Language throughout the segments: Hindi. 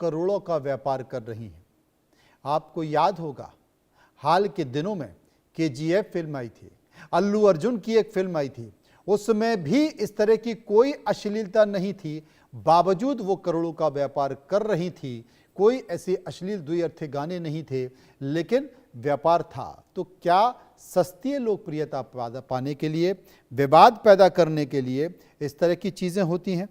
करोड़ों का व्यापार कर रही हैं। आपको याद होगा हाल के दिनों में केजीएफ फिल्म आई थी, अल्लू अर्जुन की एक फिल्म आई थी, उसमें भी इस तरह की कोई अश्लीलता नहीं थी, बावजूद वो करोड़ों का व्यापार कर रही थी। कोई ऐसे अश्लील द्व्यर्थी गाने नहीं थे, लेकिन व्यापार था। तो क्या सस्ती लोकप्रियता पाने के लिए, विवाद पैदा करने के लिए इस तरह की चीजें होती हैं?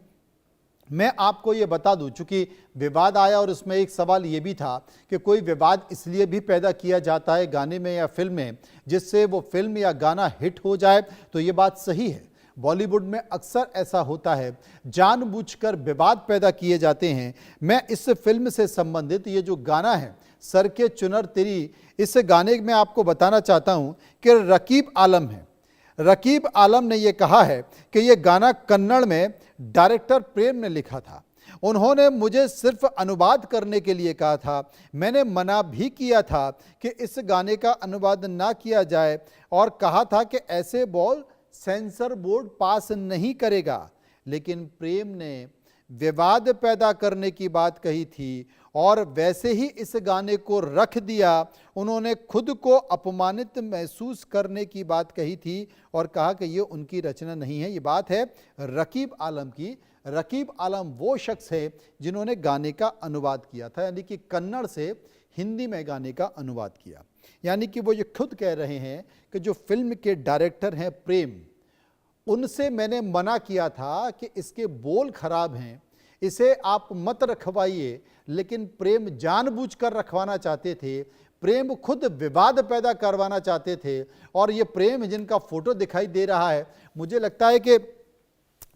मैं आपको ये बता दूं, चूंकि विवाद आया और उसमें एक सवाल ये भी था कि कोई विवाद इसलिए भी पैदा किया जाता है गाने में या फिल्म में जिससे वो फिल्म या गाना हिट हो जाए, तो ये बात सही है। बॉलीवुड में अक्सर ऐसा होता है, जानबूझकर विवाद पैदा किए जाते हैं। मैं इस फिल्म से संबंधित ये जो गाना है सर के चुनर तेरी, इस गाने में आपको बताना चाहता हूं कि रकीब आलम है, रकीब आलम ने यह कहा है कि यह गाना कन्नड़ में डायरेक्टर प्रेम ने लिखा था। उन्होंने मुझे सिर्फ अनुवाद करने के लिए कहा था, मैंने मना भी किया था कि इस गाने का अनुवाद ना किया जाए और कहा था कि ऐसे बोल सेंसर बोर्ड पास नहीं करेगा, लेकिन प्रेम ने विवाद पैदा करने की बात कही थी और वैसे ही इस गाने को रख दिया। उन्होंने खुद को अपमानित महसूस करने की बात कही थी और कहा कि ये उनकी रचना नहीं है, ये बात है रकीब आलम की। रकीब आलम वो शख्स है जिन्होंने गाने का अनुवाद किया था, यानी कि कन्नड़ से हिंदी में गाने का अनुवाद किया। यानी कि वो ये खुद कह रहे हैं कि जो फिल्म के डायरेक्टर हैं प्रेम, उनसे मैंने मना किया था कि इसके बोल खराब हैं, इसे आप मत रखवाइए, लेकिन प्रेम जानबूझकर रखवाना चाहते थे। प्रेम खुद विवाद पैदा करवाना चाहते थे। और ये प्रेम जिनका फोटो दिखाई दे रहा है, मुझे लगता है कि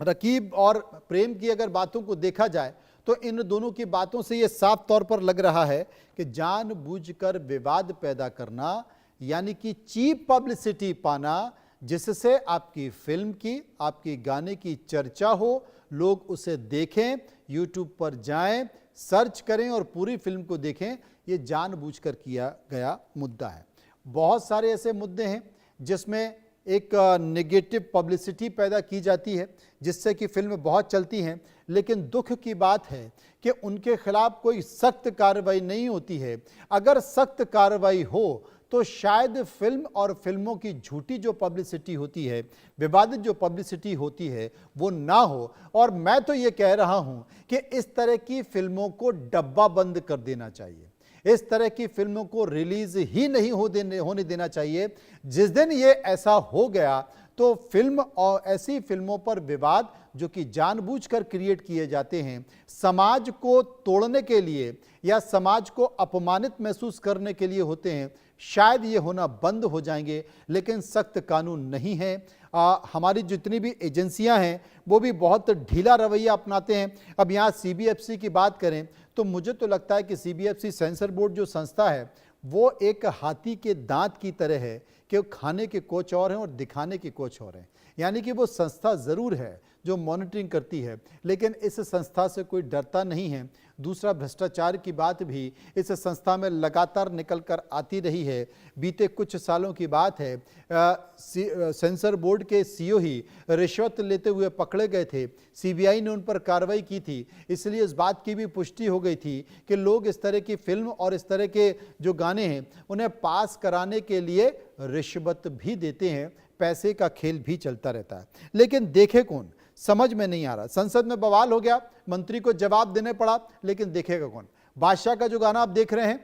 रकीब और प्रेम की अगर बातों को देखा जाए तो इन दोनों की बातों से ये साफ तौर पर लग रहा है कि जानबूझकर विवाद पैदा करना, यानी कि चीप पब्लिसिटी पाना, जिससे आपकी फिल्म की, आपकी गाने की चर्चा हो, लोग उसे देखें, यूट्यूब पर जाएं, सर्च करें और पूरी फिल्म को देखें, ये जानबूझकर किया गया मुद्दा है। बहुत सारे ऐसे मुद्दे हैं जिसमें एक नेगेटिव पब्लिसिटी पैदा की जाती है जिससे कि फिल्म बहुत चलती हैं, लेकिन दुख की बात है कि उनके खिलाफ कोई सख्त कार्रवाई नहीं होती है। अगर सख्त कार्रवाई हो तो शायद फिल्म और फिल्मों की झूठी जो पब्लिसिटी होती है, विवादित जो पब्लिसिटी होती है, वो ना हो। और मैं तो ये कह रहा हूं कि इस तरह की फिल्मों को डब्बा बंद कर देना चाहिए, इस तरह की फिल्मों को रिलीज ही नहीं होने देना चाहिए। जिस दिन ये ऐसा हो गया तो फिल्म और ऐसी फिल्मों पर विवाद जो कि जानबूझकर क्रिएट किए जाते हैं, समाज को तोड़ने के लिए या समाज को अपमानित महसूस करने के लिए होते हैं, शायद ये होना बंद हो जाएंगे। लेकिन सख्त कानून नहीं है। हमारी जितनी भी एजेंसियां हैं वो भी बहुत ढीला रवैया अपनाते हैं। अब यहाँ सीबीएफसी की बात करें तो मुझे तो लगता है कि सीबीएफसी सेंसर बोर्ड जो संस्था है वो एक हाथी के दांत की तरह है कि खाने के कुछ और हैं और दिखाने के कुछ और हैं। यानी कि वो संस्था ज़रूर है जो मॉनिटरिंग करती है, लेकिन इस संस्था से कोई डरता नहीं है। दूसरा, भ्रष्टाचार की बात भी इस संस्था में लगातार निकल कर आती रही है। बीते कुछ सालों की बात है, सेंसर बोर्ड के सीईओ ही रिश्वत लेते हुए पकड़े गए थे। सीबीआई ने उन पर कार्रवाई की थी, इसलिए इस बात की भी पुष्टि हो गई थी कि लोग इस तरह की फिल्म और इस तरह के जो गाने हैं उन्हें पास कराने के लिए रिश्वत भी देते हैं। पैसे का खेल भी चलता रहता है, लेकिन देखे कौन, समझ में नहीं आ रहा। संसद में बवाल हो गया, मंत्री को जवाब देने पड़ा, लेकिन देखेगा कौन। बादशाह का जो गाना आप देख रहे हैं,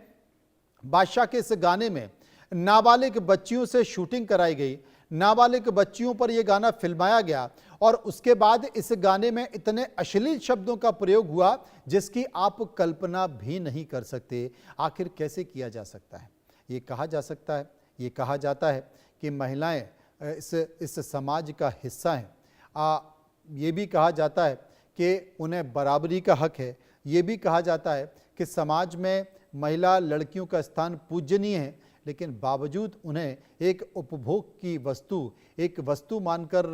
बादशाह के इस गाने में नाबालिग बच्चियों से शूटिंग कराई गई, नाबालिग बच्चियों पर यह गाना फिल्माया गया और उसके बाद इस गाने में इतने अश्लील शब्दों का प्रयोग हुआ जिसकी आप कल्पना भी नहीं कर सकते। आखिर कैसे किया जा सकता है? ये कहा जा सकता है, ये कहा जाता है कि महिलाएं इस समाज का हिस्सा हैं। ये भी कहा जाता है कि उन्हें बराबरी का हक है। ये भी कहा जाता है कि समाज में महिला लड़कियों का स्थान पूजनीय है, लेकिन बावजूद उन्हें एक उपभोग की वस्तु, एक वस्तु मानकर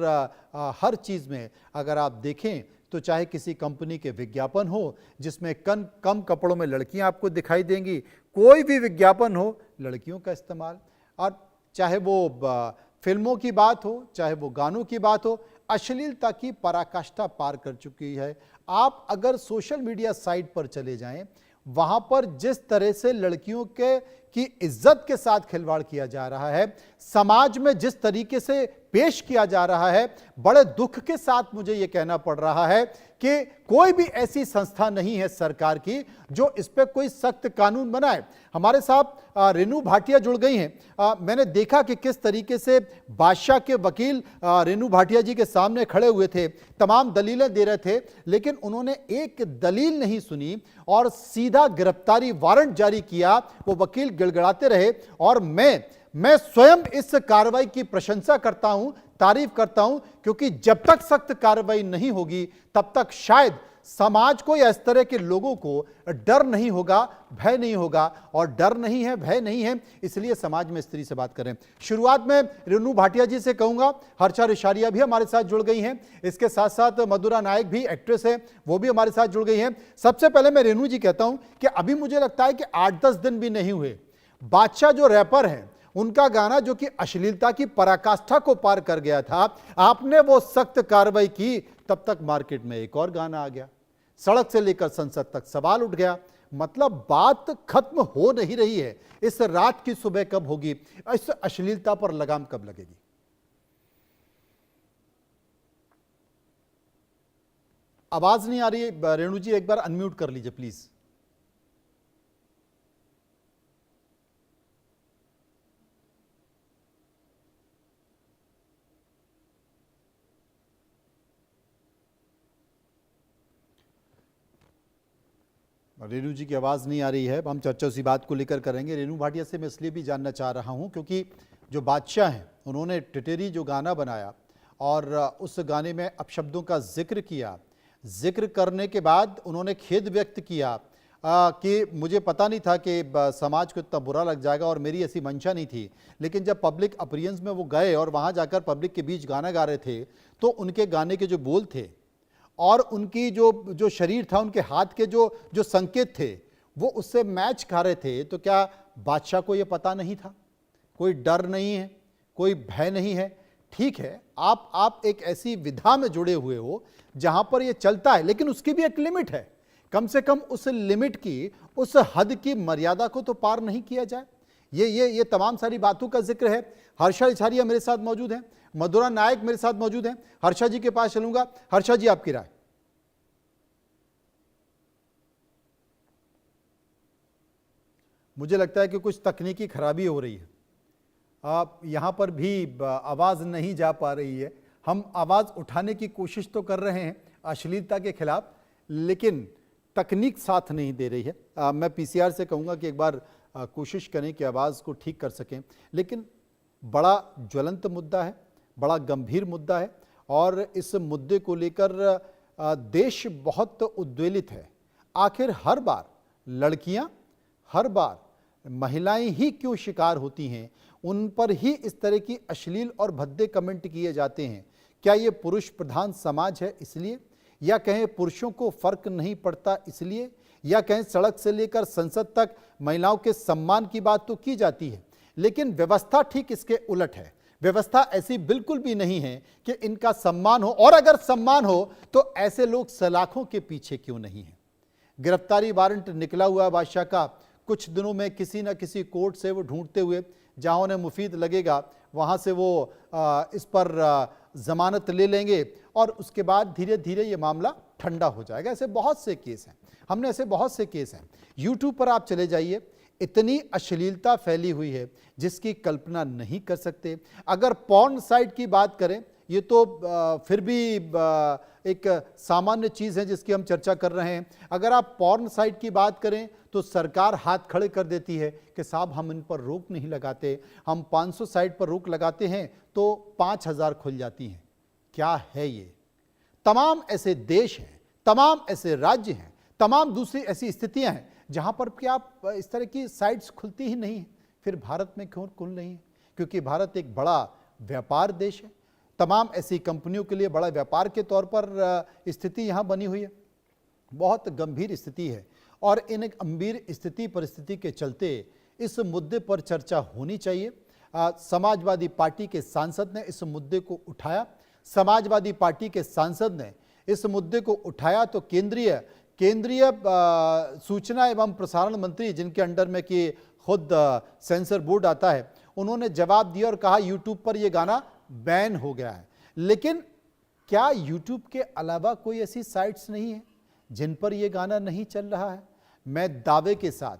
हर चीज़ में अगर आप देखें तो चाहे किसी कंपनी के विज्ञापन हो जिसमें कम कपड़ों में लड़कियां आपको दिखाई देंगी, कोई भी विज्ञापन हो लड़कियों का इस्तेमाल, और चाहे वो फिल्मों की बात हो, चाहे वो गानों की बात हो, अश्लीलता की पराकाष्ठा पार कर चुकी है। आप अगर सोशल मीडिया साइट पर चले जाएं, वहां पर जिस तरह से लड़कियों की इज्जत के साथ खिलवाड़ किया जा रहा है, समाज में जिस तरीके से पेश किया जा रहा है, बड़े दुख के साथ मुझे यह कहना पड़ रहा है कि कोई भी ऐसी संस्था नहीं है सरकार की जो इस पे कोई सख्त कानून बनाए। हमारे साथ रेनू भाटिया जुड़ गई हैं। मैंने देखा कि किस तरीके से बादशाह के वकील रेनू भाटिया जी के सामने खड़े हुए थे, तमाम दलीलें दे रहे थे, लेकिन उन्होंने एक दलील नहीं सुनी और सीधा गिरफ्तारी वारंट जारी किया। वो वकील गिड़गिड़ाते रहे और मैं स्वयं इस कार्रवाई की प्रशंसा करता हूं, तारीफ करता हूं, क्योंकि जब तक सख्त कार्रवाई नहीं होगी तब तक शायद समाज को या इस तरह के लोगों को डर नहीं होगा, भय नहीं होगा। और डर नहीं है, भय नहीं है, इसलिए समाज में स्त्री से बात करें। शुरुआत में रेनू भाटिया जी से कहूंगा, हर्षा रिशारिया भी हमारे साथ जुड़ गई हैं, इसके साथ साथ मधुरा नायक भी एक्ट्रेस है, वो भी हमारे साथ जुड़ गई हैं। सबसे पहले मैं रेनू जी कहता हूं कि अभी मुझे लगता है कि 8-10 दिन भी नहीं हुए, बादशाह जो रैपर हैं उनका गाना जो कि अश्लीलता की पराकाष्ठा को पार कर गया था, आपने वो सख्त कार्रवाई की, तब तक मार्केट में एक और गाना आ गया, सड़क से लेकर संसद तक सवाल उठ गया। मतलब बात खत्म हो नहीं रही है। इस रात की सुबह कब होगी, इस अश्लीलता पर लगाम कब लगेगी? आवाज नहीं आ रही है रेणु जी, एक बार अनम्यूट कर लीजिए प्लीज। रेनू जी की आवाज़ नहीं आ रही है। हम चर्चा उसी बात को लेकर करेंगे। रेनू भाटिया से मैं इसलिए भी जानना चाह रहा हूं क्योंकि जो बादशाह हैं उन्होंने टिटेरी जो गाना बनाया और उस गाने में अपशब्दों का जिक्र किया, जिक्र करने के बाद उन्होंने खेद व्यक्त किया कि मुझे पता नहीं था कि समाज को इतना बुरा लग जाएगा और मेरी ऐसी मंशा नहीं थी। लेकिन जब पब्लिक अपीयरेंस में वो गए और वहाँ जाकर पब्लिक के बीच गाना गा रहे थे तो उनके गाने के जो बोल थे और उनकी जो शरीर था, उनके हाथ के जो संकेत थे, वो उससे मैच खा रहे थे। तो क्या बादशाह को ये पता नहीं था? कोई डर नहीं है, कोई भय नहीं है। ठीक है, आप एक ऐसी विधा में जुड़े हुए हो जहां पर ये चलता है, लेकिन उसकी भी एक लिमिट है। कम से कम उस लिमिट की, उस हद की मर्यादा को तो पार नहीं किया जाए। ये तमाम सारी बातों का जिक्र है। हर्षा रिशारिया मेरे साथ मौजूद हैं, मधुरा नायक मेरे साथ मौजूद हैं। हर्षा जी के पास चलूंगा। हर्षा जी, आपकी राय? मुझे लगता है कि कुछ तकनीकी खराबी हो रही है। आप यहां पर भी आवाज नहीं जा पा रही है। हम आवाज उठाने की कोशिश तो कर रहे हैं अश्लीलता के खिलाफ, लेकिन तकनीक साथ नहीं दे रही है। मैं पीसीआर से कहूंगा कि एक बार कोशिश करें कि आवाज को ठीक कर सकें। लेकिन बड़ा ज्वलंत मुद्दा है, बड़ा गंभीर मुद्दा है और इस मुद्दे को लेकर देश बहुत उद्वेलित है। आखिर हर बार लड़कियां, हर बार महिलाएं ही क्यों शिकार होती हैं? उन पर ही इस तरह की अश्लील और भद्दे कमेंट किए जाते हैं। क्या ये पुरुष प्रधान समाज है इसलिए, या कहें पुरुषों को फर्क नहीं पड़ता इसलिए, या कहें सड़क से लेकर संसद तक महिलाओं के सम्मान की बात तो की जाती है, लेकिन व्यवस्था ठीक इसके उलट है। व्यवस्था ऐसी बिल्कुल भी नहीं है कि इनका सम्मान हो, और अगर सम्मान हो तो ऐसे लोग सलाखों के पीछे क्यों नहीं है? गिरफ्तारी वारंट निकला हुआ बादशाह का, कुछ दिनों में किसी न किसी कोर्ट से वो ढूंढते हुए, जहां उन्हें मुफीद लगेगा वहां से वो इस पर जमानत ले लेंगे और उसके बाद धीरे धीरे ये मामला ठंडा हो जाएगा। ऐसे बहुत से केस हैं, हमने ऐसे बहुत से केस हैं। यूट्यूब पर आप चले जाइए, इतनी अश्लीलता फैली हुई है जिसकी कल्पना नहीं कर सकते। अगर पॉर्न साइट की बात करें, ये तो फिर भी एक सामान्य चीज़ है जिसकी हम चर्चा कर रहे हैं। अगर आप पॉर्न साइट की बात करें तो सरकार हाथ खड़े कर देती है कि साहब हम इन पर रोक नहीं लगाते, हम 500 साइट पर रोक लगाते हैं तो 5000 खुल जाती हैं। क्या है ये? तमाम ऐसे देश हैं, तमाम ऐसे राज्य हैं, तमाम दूसरी ऐसी स्थितियां हैं जहां पर क्या इस तरह की साइट्स खुलती ही नहीं है। फिर भारत में क्यों खुल रही है? क्योंकि भारत एक बड़ा व्यापार देश है। तमाम ऐसी कंपनियों के लिए बड़ा व्यापार के तौर पर स्थिति यहाँ बनी हुई है। बहुत गंभीर स्थिति है और इन एक गंभीर स्थिति परिस्थिति के चलते इस मुद्दे पर चर्चा होनी चाहिए। समाजवादी पार्टी के सांसद ने इस मुद्दे को उठाया। समाजवादी पार्टी के सांसद ने इस मुद्दे को उठाया तो केंद्रीय केंद्रीय सूचना एवं प्रसारण मंत्री, जिनके अंडर में कि खुद सेंसर बोर्ड आता है, उन्होंने जवाब दिया और कहा यूट्यूब पर यह गाना बैन हो गया है। लेकिन क्या यूट्यूब के अलावा कोई ऐसी साइट्स नहीं है जिन पर यह गाना नहीं चल रहा है? मैं दावे के साथ,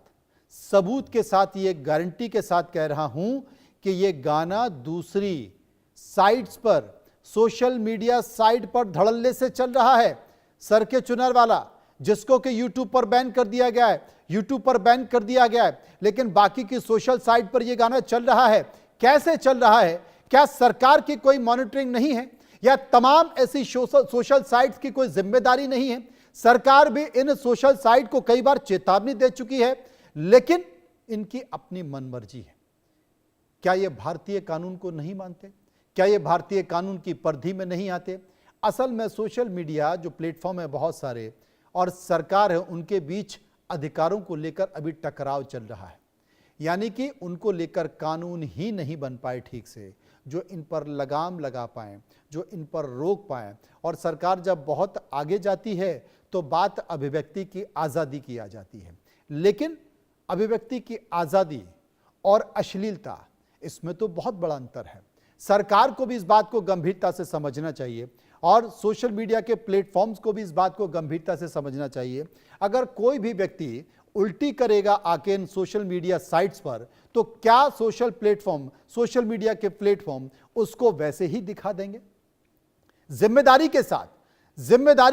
सबूत के साथ, ये गारंटी के साथ कह रहा हूं कि यह गाना दूसरी साइट्स पर, सोशल मीडिया साइट पर धड़ल्ले से चल रहा है। सर के चुनर वाला, जिसको कि यूट्यूब पर बैन कर दिया गया है, यूट्यूब पर बैन कर दिया गया है, लेकिन बाकी की सोशल साइट पर यह गाना चल रहा है। कैसे चल रहा है? क्या सरकार की कोई मॉनिटरिंग नहीं है, या तमाम ऐसी सोशल साइट्स की कोई जिम्मेदारी नहीं है? सरकार भी इन सोशल साइट को कई बार चेतावनी दे चुकी है, लेकिन इनकी अपनी मनमर्जी है। क्या ये भारतीय कानून को नहीं मानते? क्या ये भारतीय कानून की परिधि में नहीं आते? असल में सोशल मीडिया जो प्लेटफॉर्म है बहुत सारे, और सरकार है, उनके बीच अधिकारों को लेकर अभी टकराव चल रहा है। यानी कि उनको लेकर कानून ही नहीं बन पाए ठीक से, जो इन पर लगाम लगा पाएं, जो इन पर रोक पाएं। और सरकार जब बहुत आगे जाती है तो बात अभिव्यक्ति की आज़ादी की आ जाती है। लेकिन अभिव्यक्ति की आज़ादी और अश्लीलता, इसमें तो बहुत बड़ा अंतर है। सरकार को भी इस बात को गंभीरता से समझना चाहिए, और सोशल मीडिया के प्लेटफॉर्म्स को भी इस बात को गंभीरता से समझना चाहिए। अगर कोई भी व्यक्ति उल्टी करेगा आके इन सोशल मीडिया साइट्स पर, तो क्या सोशल मीडिया के प्लेटफॉर्म उसको वैसे ही दिखा देंगे? जिम्मेदारी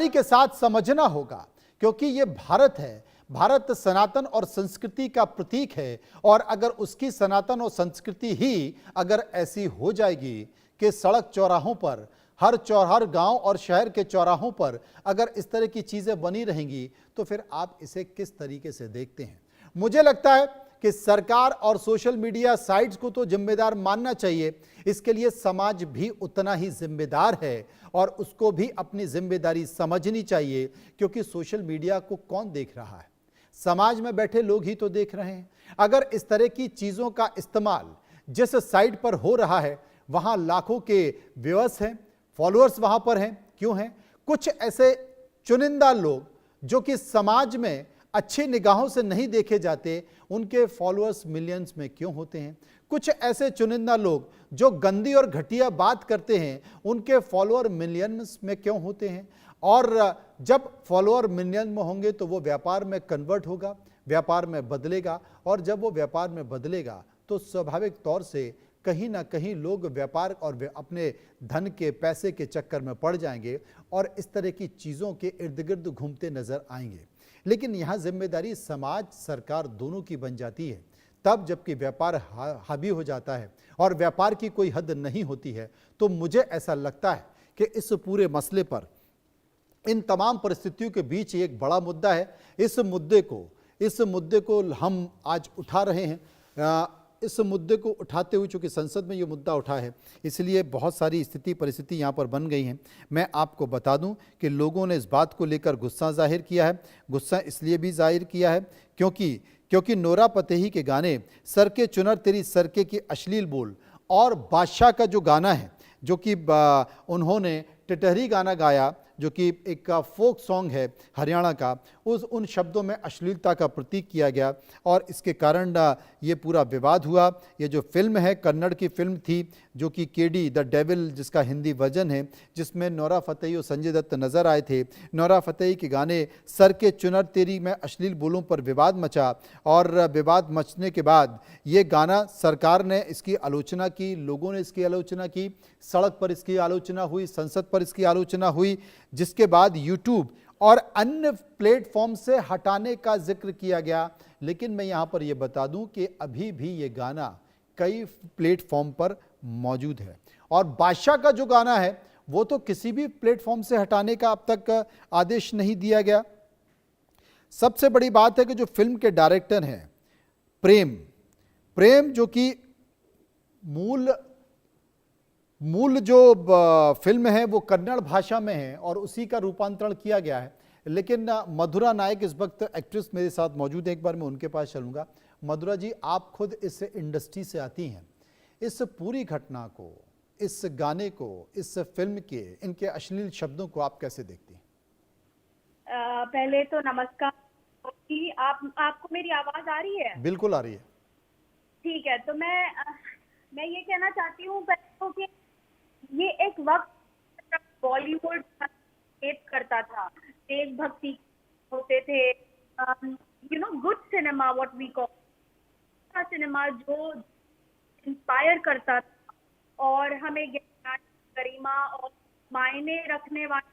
के साथ समझना होगा, क्योंकि यह भारत है। भारत सनातन और संस्कृति का प्रतीक है, और अगर उसकी सनातन और संस्कृति ही अगर ऐसी हो जाएगी कि सड़क चौराहों पर, हर गांव और शहर के चौराहों पर अगर इस तरह की चीजें बनी रहेंगी, तो फिर आप इसे किस तरीके से देखते हैं? मुझे लगता है कि सरकार और सोशल मीडिया साइट्स को तो जिम्मेदार मानना चाहिए, इसके लिए समाज भी उतना ही जिम्मेदार है, और उसको भी अपनी जिम्मेदारी समझनी चाहिए। क्योंकि सोशल मीडिया को कौन देख रहा है? समाज में बैठे लोग ही तो देख रहे हैं। अगर इस तरह की चीजों का इस्तेमाल जिस साइट पर हो रहा है, वहां लाखों के व्यूअर्स हैं, फॉलोअर्स वहां पर हैं, क्यों हैं? कुछ ऐसे चुनिंदा लोग जो कि समाज में अच्छी निगाहों से नहीं देखे जाते, उनके फॉलोअर्स मिलियंस में क्यों होते हैं? कुछ ऐसे चुनिंदा लोग जो गंदी और घटिया बात करते हैं, उनके फॉलोअर मिलियंस में क्यों होते हैं? और जब फॉलोअर मिलियन में होंगे तो वो व्यापार में कन्वर्ट होगा, व्यापार में बदलेगा, और जब वो व्यापार में बदलेगा तो स्वाभाविक तौर से कहीं ना कहीं लोग व्यापार और अपने धन के, पैसे के चक्कर में पड़ जाएंगे, और इस तरह की चीज़ों के इर्द गिर्द घूमते नजर आएंगे। लेकिन यहाँ जिम्मेदारी समाज, सरकार दोनों की बन जाती है तब, जबकि व्यापार हावी हो जाता है और व्यापार की कोई हद नहीं होती है। तो मुझे ऐसा लगता है कि इस पूरे मसले पर, इन तमाम परिस्थितियों के बीच एक बड़ा मुद्दा है। इस मुद्दे को हम आज उठा रहे हैं। इस मुद्दे को उठाते हुए, चूंकि संसद में ये मुद्दा उठा है, इसलिए बहुत सारी परिस्थिति यहाँ पर बन गई हैं। मैं आपको बता दूं कि लोगों ने इस बात को लेकर गुस्सा जाहिर किया है। गुस्सा इसलिए भी जाहिर किया है क्योंकि नोरा फतेही के गाने सर के चुनर तेरी सरके की अश्लील बोल, और बादशाह का जो गाना है, जो कि उन्होंने टिटहरी गाना गाया, जो कि एक फोक सॉन्ग है हरियाणा का, उन शब्दों में अश्लीलता का प्रतीक किया गया, और इसके कारण ये पूरा विवाद हुआ। ये जो फिल्म है, कन्नड़ की फिल्म थी, जो कि केडी द डेविल जिसका हिंदी वर्जन है, जिसमें नोरा फतेही और संजय दत्त नज़र आए थे। नोरा फतेही के गाने सर के चुनर तेरी में अश्लील बोलों पर विवाद मचा, और विवाद मचने के बाद ये गाना, सरकार ने इसकी आलोचना की, लोगों ने इसकी आलोचना की, सड़क पर इसकी आलोचना हुई, संसद पर इसकी आलोचना हुई, जिसके बाद यूट्यूब और अन्य प्लेटफॉर्म से हटाने का जिक्र किया गया। लेकिन मैं यहां पर यह बता दूं कि अभी भी ये गाना कई प्लेटफॉर्म पर मौजूद है, और बादशाह का जो गाना है वो तो किसी भी प्लेटफॉर्म से हटाने का अब तक आदेश नहीं दिया गया। सबसे बड़ी बात है कि जो फिल्म के डायरेक्टर हैं प्रेम, जो कि मूल जो फिल्म है वो कन्नड़ भाषा में है, और उसी का रूपांतरण किया गया है। लेकिन मधुरा नायक इस वक्त एक्ट्रेस मेरे साथ मौजूद है, एक बार मैं उनके पास चलूँगा। मधुरा जी, आप खुद इस इंडस्ट्री से आती हैं, इस पूरी घटना को, इस गाने को, इस फिल्म के, इनके अश्लील शब्दों को आप कैसे देखती हैं? पहले तो नमस्कार कि आपको मेरी आवाज आ रही है? बिल्कुल आ रही है। ठीक है, तो मैं ये कहना चाहती हूँ पहले तो कि ये एक वक्त बॉलीवुड करता था, देशभक्ति होते थे, good cinema, what we call cinema, जो इंस्पायर करता था और हमें ज्ञान, गरिमा और मायने रखने वाले